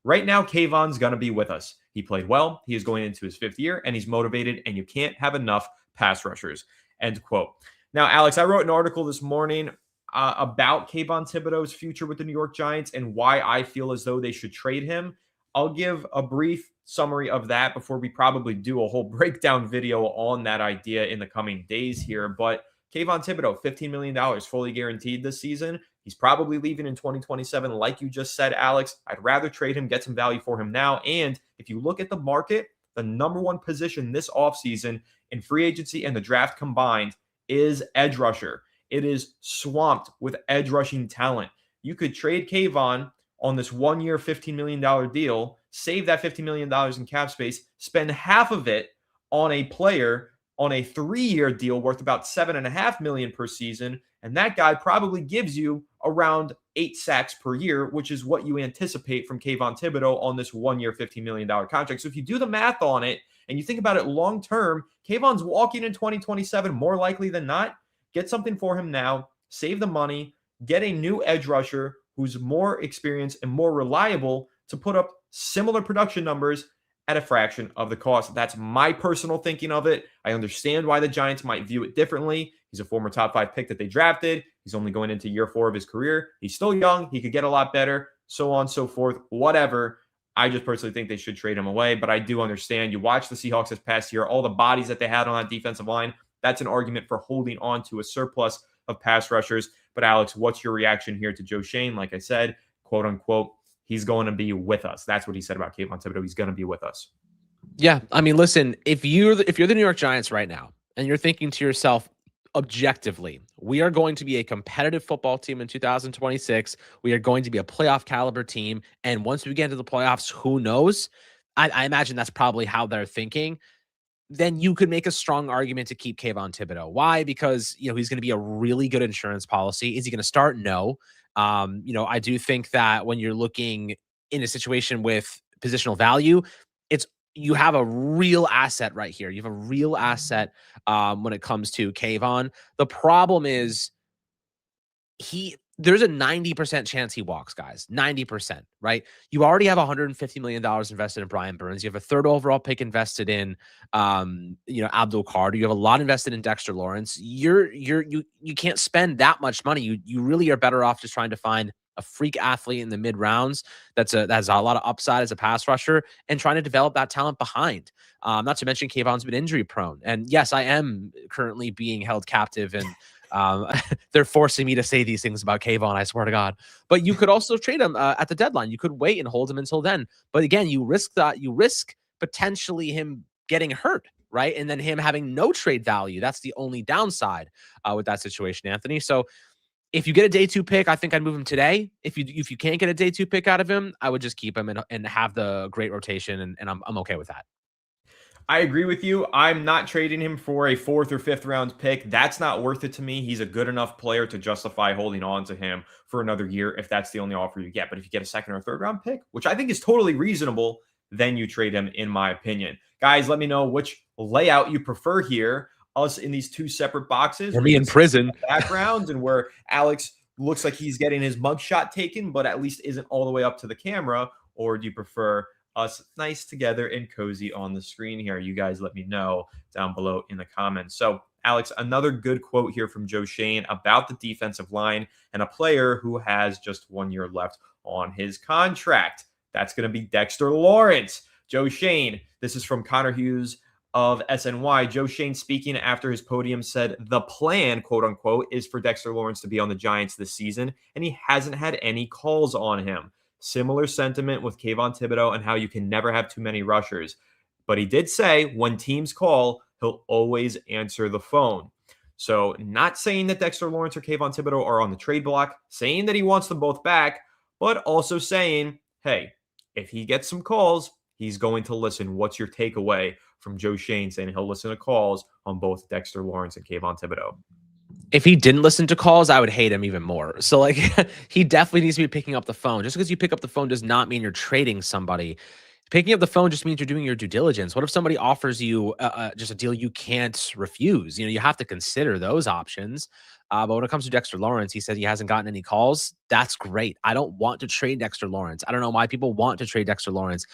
"Right now, Kavon's going to be with us. He played well. He is going into his 5th year, and he's motivated, and you can't have enough pass rushers," end quote. Now, Alex, I wrote an article this morning about Kavon Thibodeaux's future with the New York Giants and why I feel as though they should trade him. I'll give a brief summary of that before we probably do a whole breakdown video on that idea in the coming days here. But Kavon Thibodeaux, $15 million fully guaranteed this season. He's probably leaving in 2027. Like you just said, Alex, I'd rather trade him, get some value for him now. And if you look at the market, the number one position this offseason in free agency and the draft combined is edge rusher. It is swamped with edge rushing talent. You could trade Kavon on this 1-year, $15 million deal, save that $15 million in cap space, spend half of it on a player on a 3-year deal worth about $7.5 million per season. And that guy probably gives you around 8 sacks per year, which is what you anticipate from Kavon Thibodeaux on this 1-year, $15 million contract. So if you do the math on it and you think about it long term, Kavon's walking in 2027 more likely than not. Get something for him now, save the money, get a new edge rusher who's more experienced and more reliable to put up similar production numbers at a fraction of the cost. That's my personal thinking of it. I understand why the Giants might view it differently. He's a former top 5 pick that they drafted. He's only going into year 4 of his career. He's still young. He could get a lot better, so on and so forth, whatever. I just personally think they should trade him away, but I do understand. You watch the Seahawks this past year, all the bodies that they had on that defensive line. That's an argument for holding on to a surplus of pass rushers. But Alex, what's your reaction here to Joe Schoen? Like I said, quote unquote, he's going to be with us. That's what he said about Kavon Thibodeaux. He's going to be with us. Yeah, I mean, listen, if you're the New York Giants right now and you're thinking to yourself, objectively, we are going to be a competitive football team in 2026. We are going to be a playoff caliber team. And once we get into the playoffs, who knows? I imagine that's probably how they're thinking. then you could make a strong argument to keep Kavon Thibodeaux. Why? Because, he's going to be a really good insurance policy. Is he going to start? No. I do think that when you're looking in a situation with positional value, you have a real asset right here. You have a real asset when it comes to Kavon. The problem is there's a 90% chance he walks, guys. 90%, right? You already have $150 million invested in Brian Burns. You have a third overall pick invested in, Abdul Carter. You have a lot invested in Dexter Lawrence. You can't spend that much money. You really are better off just trying to find a freak athlete in the mid rounds that's a lot of upside as a pass rusher and trying to develop that talent behind. Not to mention Kayvon's been injury prone. And yes, I am currently being held captive and they're forcing me to say these things about Kavon, I swear to God. But you could also trade him at the deadline. You could wait and hold him until then. But again, you risk potentially him getting hurt, right? And then him having no trade value. That's the only downside with that situation, Anthony. So if you get a day 2 pick, I think I'd move him today. If you can't get a day 2 pick out of him, I would just keep him and have the great rotation, and I'm okay with that. I agree with you. I'm not trading him for a 4th or 5th round pick. That's not worth it to me. He's a good enough player to justify holding on to him for another year if that's the only offer you get. But if you get a 2nd or 3rd round pick, which I think is totally reasonable, then you trade him, in my opinion. Guys, let me know which layout you prefer here. Us in these 2 separate boxes. Or me in prison. Backgrounds and where Alex looks like he's getting his mugshot taken, but at least isn't all the way up to the camera. Or do you prefer us nice together and cozy on the screen here? You guys let me know down below in the comments. So, Alex, another good quote here from Joe Schoen about the defensive line and a player who has just 1 year left on his contract. That's going to be Dexter Lawrence. Joe Schoen, this is from Connor Hughes of SNY. Joe Schoen, speaking after his podium, said the plan, quote unquote, is for Dexter Lawrence to be on the Giants this season, and he hasn't had any calls on him. Similar sentiment with Kavon Thibodeaux and how you can never have too many rushers. But he did say when teams call, he'll always answer the phone. So not saying that Dexter Lawrence or Kavon Thibodeaux are on the trade block, saying that he wants them both back, but also saying, hey, if he gets some calls, he's going to listen. What's your takeaway from Joe Schoen saying he'll listen to calls on both Dexter Lawrence and Kavon Thibodeaux? If he didn't listen to calls, I would hate him even more. So like he definitely needs to be picking up the phone. Just because you pick up the phone does not mean you're trading somebody. Picking up the phone just means you're doing your due diligence. What if somebody offers you just a deal you can't refuse? You have to consider those options. But when it comes to Dexter Lawrence, he said he hasn't gotten any calls. That's great. I don't want to trade Dexter Lawrence. I don't know why people want to trade Dexter Lawrence.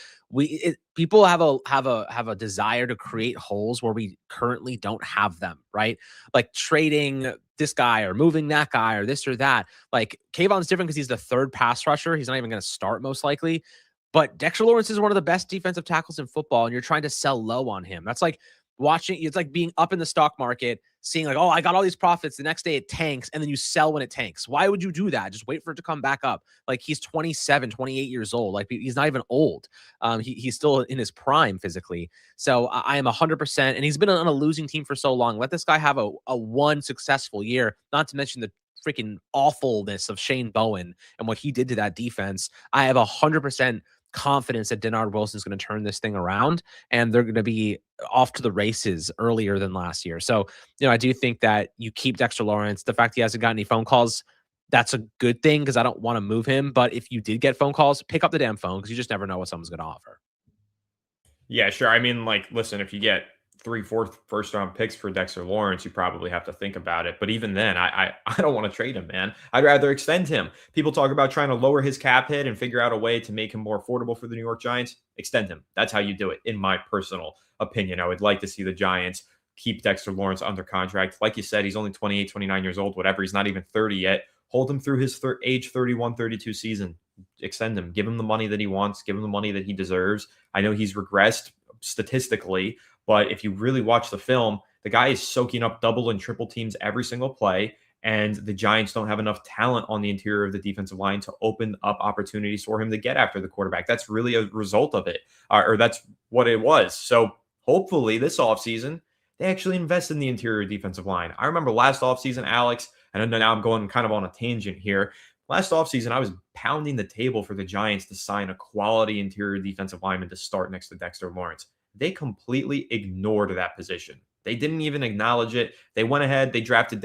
People have a desire to create holes where we currently don't have them, right? Like trading this guy or moving that guy or this or that. Like Kayvon's different because he's the 3rd pass rusher. He's not even going to start most likely. But Dexter Lawrence is one of the best defensive tackles in football, and you're trying to sell low on him. That's like it's like being up in the stock market, seeing like, oh, I got all these profits. The next day it tanks, and then you sell when it tanks. Why would you do that? Just wait for it to come back up. Like he's 27, 28 years old. Like he's not even old. He's still in his prime physically. So I am 100%, and he's been on a losing team for so long. Let this guy have a one successful year, not to mention the freaking awfulness of Shane Bowen and what he did to that defense. I have 100% confidence that Denard Wilson's going to turn this thing around, and they're going to be off to the races earlier than last year. So, I do think that you keep Dexter Lawrence. The fact he hasn't got any phone calls, that's a good thing because I don't want to move him. But if you did get phone calls, pick up the damn phone because you just never know what someone's going to offer. Yeah, sure. I mean, like, listen, if you get 3/4 first round picks for Dexter Lawrence, you probably have to think about it. But even then, I don't want to trade him, man. I'd rather extend him. People talk about trying to lower his cap hit and figure out a way to make him more affordable for the New York Giants. Extend him. That's how you do it, in my personal opinion. I would like to see the Giants keep Dexter Lawrence under contract. Like you said, he's only 28, 29 years old, whatever. He's not even 30 yet. Hold him through his age 31, 32 season. Extend him. Give him the money that he wants. Give him the money that he deserves. I know he's regressed statistically, but if you really watch the film, the guy is soaking up double and triple teams every single play, and the Giants don't have enough talent on the interior of the defensive line to open up opportunities for him to get after the quarterback. That's really a result of it, or that's what it was. So hopefully this offseason, they actually invest in the interior defensive line. I remember last offseason, Alex, and now I'm going kind of on a tangent here. Last offseason, I was pounding the table for the Giants to sign a quality interior defensive lineman to start next to Dexter Lawrence. they completely ignored that position. They didn't even acknowledge it. They went ahead, they drafted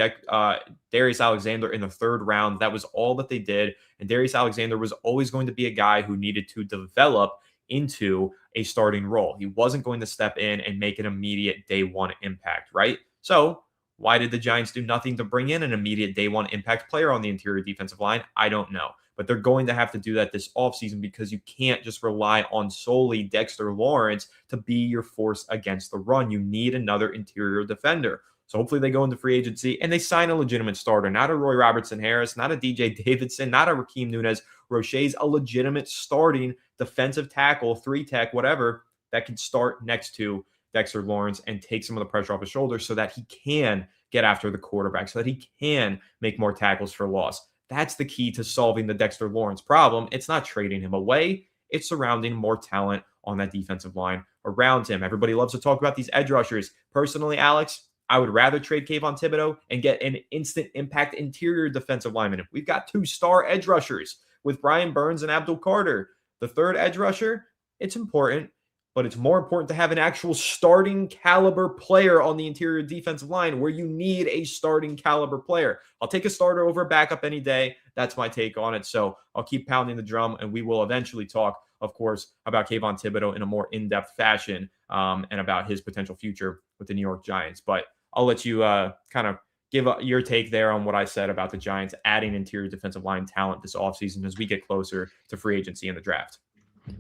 Darius Alexander in the 3rd round. That was all that they did. And Darius Alexander was always going to be a guy who needed to develop into a starting role. He wasn't going to step in and make an immediate day one impact, right? So why did the Giants do nothing to bring in an immediate day one impact player on the interior defensive line? I don't know. But they're going to have to do that this offseason because you can't just rely on solely Dexter Lawrence to be your force against the run. You need another interior defender. So hopefully they go into free agency and they sign a legitimate starter, not a Roy Robertson Harris, not a DJ Davidson, not a Rakeem Nunez Roche's, a legitimate starting defensive tackle, 3-tech, whatever, that can start next to Dexter Lawrence and take some of the pressure off his shoulders so that he can get after the quarterback, so that he can make more tackles for loss. That's the key to solving the Dexter Lawrence problem. It's not trading him away. It's surrounding more talent on that defensive line around him. Everybody loves to talk about these edge rushers. Personally, Alex, I would rather trade Kavon Thibodeaux and get an instant impact interior defensive lineman. We've got 2-star edge rushers with Brian Burns and Abdul Carter. The 3rd edge rusher, it's important, but it's more important to have an actual starting caliber player on the interior defensive line where you need a starting caliber player. I'll take a starter over a backup any day. That's my take on it. So I'll keep pounding the drum, and we will eventually talk, of course, about Kavon Thibodeaux in a more in-depth fashion and about his potential future with the New York Giants. But I'll let you kind of give your take there on what I said about the Giants adding interior defensive line talent this offseason as we get closer to free agency and the draft.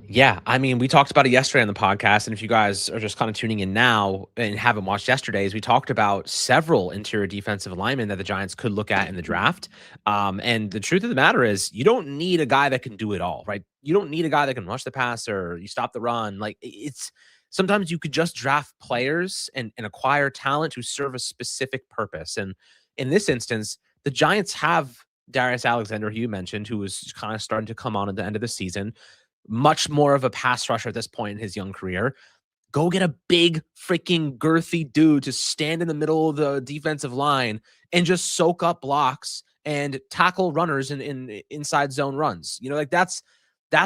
Yeah, I mean, we talked about it yesterday on the podcast, and if you guys are just kind of tuning in now and haven't watched yesterday's, we talked about several interior defensive linemen that the Giants could look at in the draft. And the truth of the matter is, you don't need a guy that can do it all, right? You don't need a guy that can rush the passer, you stop the run. Like, it's sometimes you could just draft players and acquire talent to serve a specific purpose. And in this instance, the Giants have Darius Alexander, who you mentioned, who was kind of starting to come on at the end of the season, much more of a pass rusher at this point in his young career. Go get a big freaking girthy dude to stand in the middle of the defensive line and just soak up blocks and tackle runners in inside zone runs. You know, like that's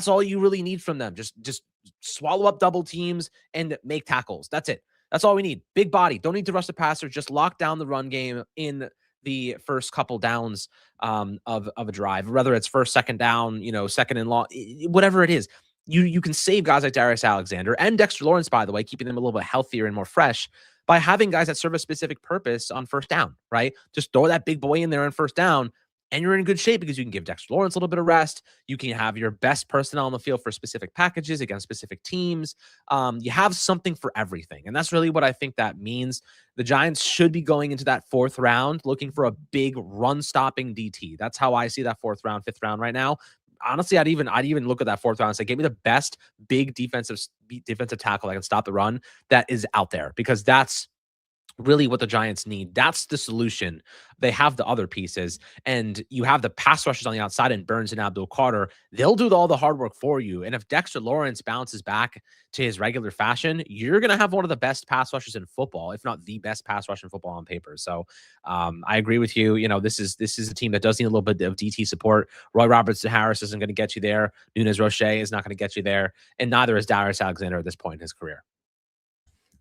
all you really need from them. Just swallow up double teams and make tackles. That's it. That's all we need. Big body. Don't need to rush the passer. Just lock down the run game in the first couple downs of a drive, whether it's first, second down, second and long, whatever it is. You can save guys like Darius Alexander and Dexter Lawrence, by the way, keeping them a little bit healthier and more fresh by having guys that serve a specific purpose on first down, right? Just throw that big boy in there on first down, and you're in good shape because you can give Dexter Lawrence a little bit of rest. You can have your best personnel on the field for specific packages against specific teams. You have something for everything. And that's really what I think that means. The Giants should be going into that 4th round looking for a big run-stopping DT. That's how I see that 4th round, 5th round right now. Honestly, I'd even look at that 4th round and say, give me the best big defensive tackle that can stop the run that is out there, because that's really what the Giants need. That's the solution. They have the other pieces, and you have the pass rushers on the outside and Burns and Abdul Carter. They'll do all the hard work for you. And if Dexter Lawrence bounces back to his regular fashion, you're going to have one of the best pass rushers in football, if not the best pass rush in football on paper. So I agree with you. This is a team that does need a little bit of DT support. Roy Robertson Harris isn't going to get you there. Nunez Roche is not going to get you there. And neither is Darius Alexander at this point in his career.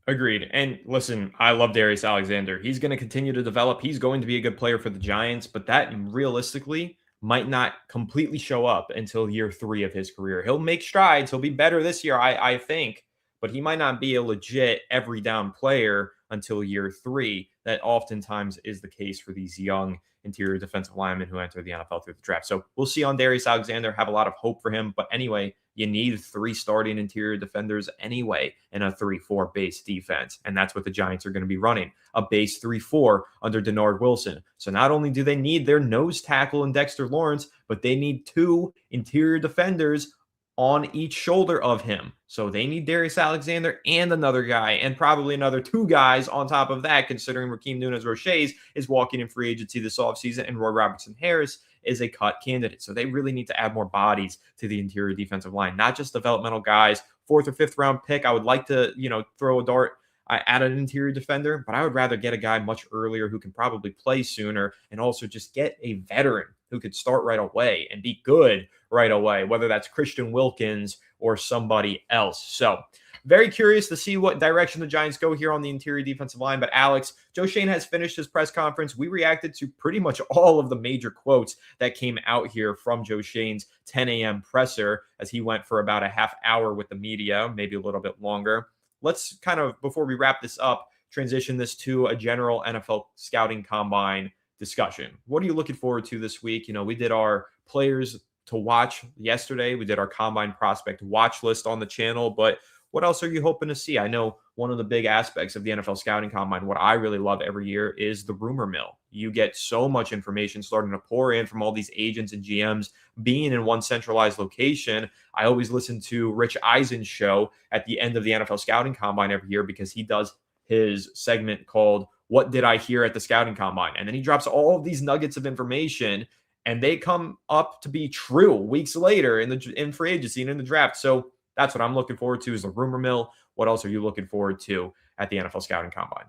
Agreed. And listen, I love Darius Alexander. He's going to continue to develop. He's going to be a good player for the Giants, but that realistically might not completely show up until year 3 of his career. He'll make strides. He'll be better this year, I think, but he might not be a legit every down player until year 3. That oftentimes is the case for these young interior defensive linemen who enter the NFL through the draft. So we'll see on Darius Alexander, have a lot of hope for him. But anyway, you need 3 starting interior defenders anyway in a 3-4 base defense. And that's what the Giants are going to be running, a base 3-4 under Denard Wilson. So not only do they need their nose tackle in Dexter Lawrence, but they need 2 interior defenders on each shoulder of him. So they need Darius Alexander and another guy, and probably another 2 guys on top of that, considering Rakeem Nunez Roche is walking in free agency this offseason and Roy Robertson Harris is a cut candidate. So they really need to add more bodies to the interior defensive line, not just developmental guys. 4th or 5th round pick, I would like to, throw a dart at an interior defender, but I would rather get a guy much earlier who can probably play sooner, and also just get a veteran who could start right away and be good right away, whether that's Christian Wilkins or somebody else. So very curious to see what direction the Giants go here on the interior defensive line. But Alex, Joe Schoen has finished his press conference. We reacted to pretty much all of the major quotes that came out here from Joe Schoen's 10 a.m. presser as he went for about a half hour with the media, maybe a little bit longer. Let's kind of, before we wrap this up, transition this to a general NFL scouting combine discussion. What are you looking forward to this week? You know, we did our players to watch yesterday. We did our combine prospect watch list on the channel, but what else are you hoping to see? I know one of the big aspects of the NFL scouting combine, what I really love every year, is the rumor mill. You get so much information starting to pour in from all these agents and GMs being in one centralized location. I always listen to Rich Eisen's show at the end of the NFL scouting combine every year because he does his segment called What Did I Hear at the Scouting Combine? And then he drops all of these nuggets of information and they come up to be true weeks later in free agency and in the draft. So that's what I'm looking forward to is the rumor mill. What else are you looking forward to at the NFL scouting combine?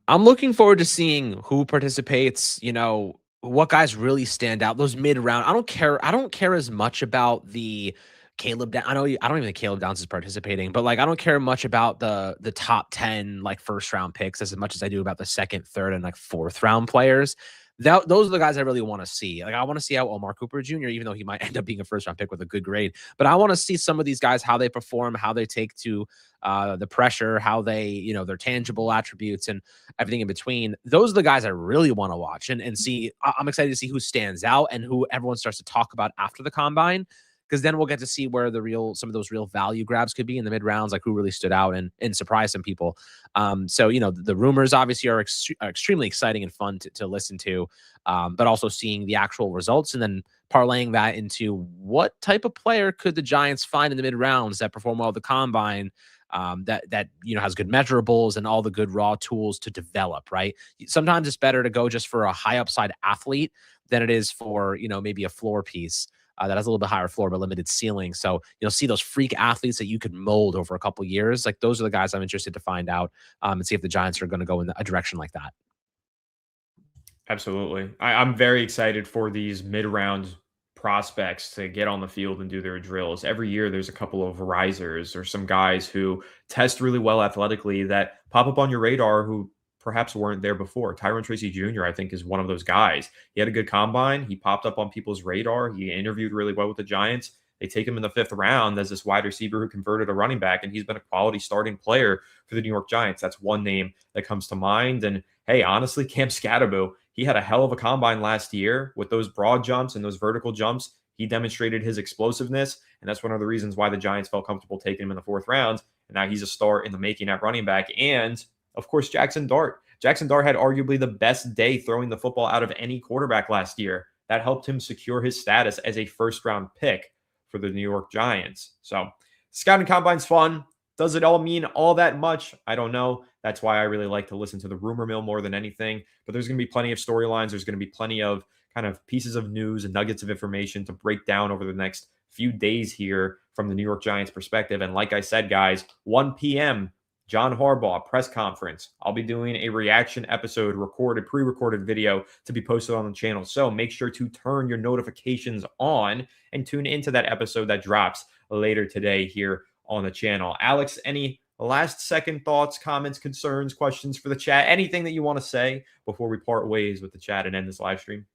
I'm looking forward to seeing who participates, what guys really stand out. Those mid-round. I don't care as much about the Caleb I don't even think Caleb Downs is participating, but I don't care much about the top 10 first round picks as much as I do about the second, third, and fourth round players. Those are the guys I really want to see. I want to see how Omar Cooper Jr., even though he might end up being a first round pick with a good grade, but I want to see some of these guys, how they perform, how they take to the pressure, how they, their tangible attributes and everything in between. Those are the guys I really want to watch and see. I'm excited to see who stands out and who everyone starts to talk about after the combine, because then we'll get to see where some of those real value grabs could be in the mid rounds, who really stood out and surprised some people. So, the rumors obviously are extremely exciting and fun to listen to, but also seeing the actual results and then parlaying that into what type of player could the Giants find in the mid rounds that perform well at the combine, that has good measurables and all the good raw tools to develop, right? Sometimes it's better to go just for a high upside athlete than it is for, maybe a floor piece. That has a little bit higher floor but limited ceiling. So you'll see those freak athletes that you could mold over a couple years. Those are the guys I'm interested to find out and see if the Giants are going to go in a direction like that. Absolutely. I'm very excited for these mid-round prospects to get on the field and do their drills. Every year there's a couple of risers or some guys who test really well athletically that pop up on your radar who perhaps weren't there before. Tyrone Tracy Jr., I think, is one of those guys. He had a good combine. He popped up on people's radar. He interviewed really well with the Giants. They take him in the 5th round as this wide receiver who converted a running back, and he's been a quality starting player for the New York Giants. That's one name that comes to mind. And hey, honestly, Cam Scatterbo, he had a hell of a combine last year with those broad jumps and those vertical jumps. He demonstrated his explosiveness, and that's one of the reasons why the Giants felt comfortable taking him in the 4th round. And now he's a star in the making at running back. And of course, Jackson Dart. Jackson Dart had arguably the best day throwing the football out of any quarterback last year. That helped him secure his status as a first-round pick for the New York Giants. So scouting combine's fun. Does it all mean all that much? I don't know. That's why I really like to listen to the rumor mill more than anything. But there's going to be plenty of storylines. There's going to be plenty of kind of pieces of news and nuggets of information to break down over the next few days here from the New York Giants perspective. And like I said, guys, 1 p.m., John Harbaugh press conference. I'll be doing a reaction episode, pre-recorded video to be posted on the channel. So make sure to turn your notifications on and tune into that episode that drops later today here on the channel. Alex, any last second thoughts, comments, concerns, questions for the chat? Anything that you want to say before we part ways with the chat and end this live stream?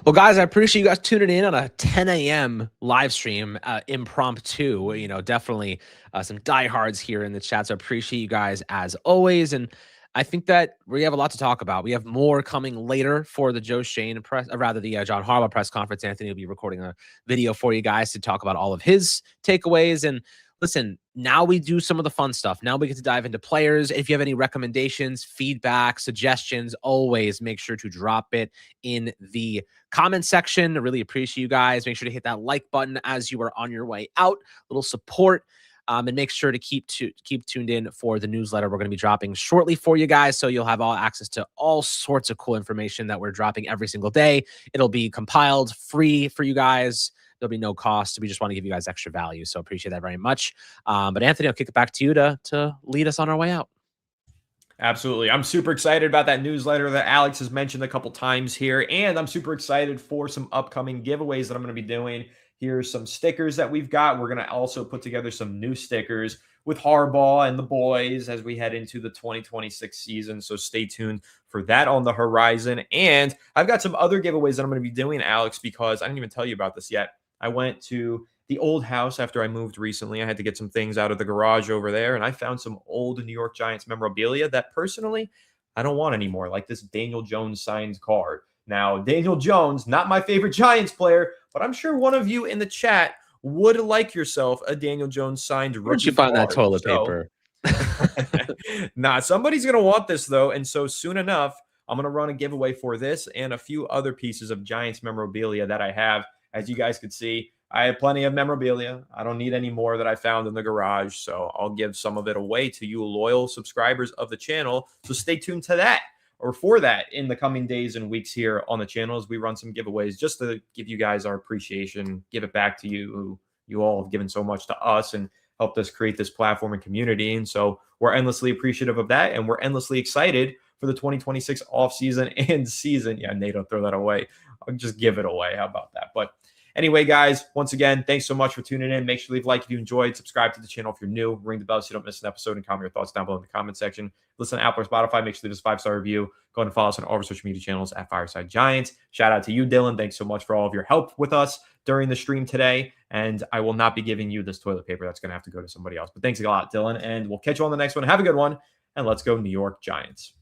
Well, guys, I appreciate you guys tuning in on a 10 a.m. live stream, impromptu. Definitely some diehards here in the chat. So I appreciate you guys as always. And I think that we have a lot to talk about. We have more coming later for the Joe Schoen press, the John Harbaugh press conference. Anthony will be recording a video for you guys to talk about all of his takeaways. And listen, now we do some of the fun stuff. Now we get to dive into players. If you have any recommendations, feedback, suggestions, always make sure to drop it in the comment section. I really appreciate you guys. Make sure to hit that like button as you are on your way out. A little support. And make sure to keep tuned in for the newsletter we're going to be dropping shortly for you guys. So you'll have all access to all sorts of cool information that we're dropping every single day. It'll be compiled free for you guys. There'll be no cost. We just want to give you guys extra value. So appreciate that very much. But Anthony, I'll kick it back to you to lead us on our way out. Absolutely. I'm super excited about that newsletter that Alex has mentioned a couple times here. And I'm super excited for some upcoming giveaways that I'm going to be doing. Here's some stickers that we've got. We're going to also put together some new stickers with Harbaugh and the boys as we head into the 2026 season. So stay tuned for that on the horizon. And I've got some other giveaways that I'm going to be doing, Alex, because I didn't even tell you about this yet. I went to the old house after I moved recently. I had to get some things out of the garage over there, and I found some old New York Giants memorabilia that personally I don't want anymore, like this Daniel Jones signed card. Now, Daniel Jones, not my favorite Giants player, but I'm sure one of you in the chat would like yourself a Daniel Jones signed rookie Where'd you find card. that toilet paper? Nah, somebody's going to want this, though. And so soon enough, I'm going to run a giveaway for this and a few other pieces of Giants memorabilia that I have. As you guys could see, I have plenty of memorabilia. I don't need any more that I found in the garage. So I'll give some of it away to you loyal subscribers of the channel. So stay tuned to that or for that in the coming days and weeks here on the channel as we run some giveaways just to give you guys our appreciation, give it back to you. You all have given so much to us and helped us create this platform and community. And so we're endlessly appreciative of that. And we're endlessly excited for the 2026 offseason and season. Yeah, Nate, don't throw that away. I'll just give it away. How about that? But anyway, guys, once again, thanks so much for tuning in. Make sure to leave a like if you enjoyed. Subscribe to the channel if you're new. Ring the bell so you don't miss an episode, and comment your thoughts down below in the comment section. Listen to Apple or Spotify. Make sure to leave us a 5-star review. Go ahead and follow us on all of our social media channels at Fireside Giants. Shout out to you, Dylan. Thanks so much for all of your help with us during the stream today. And I will not be giving you this toilet paper. That's going to have to go to somebody else. But thanks a lot, Dylan. And we'll catch you on the next one. Have a good one. And let's go New York Giants.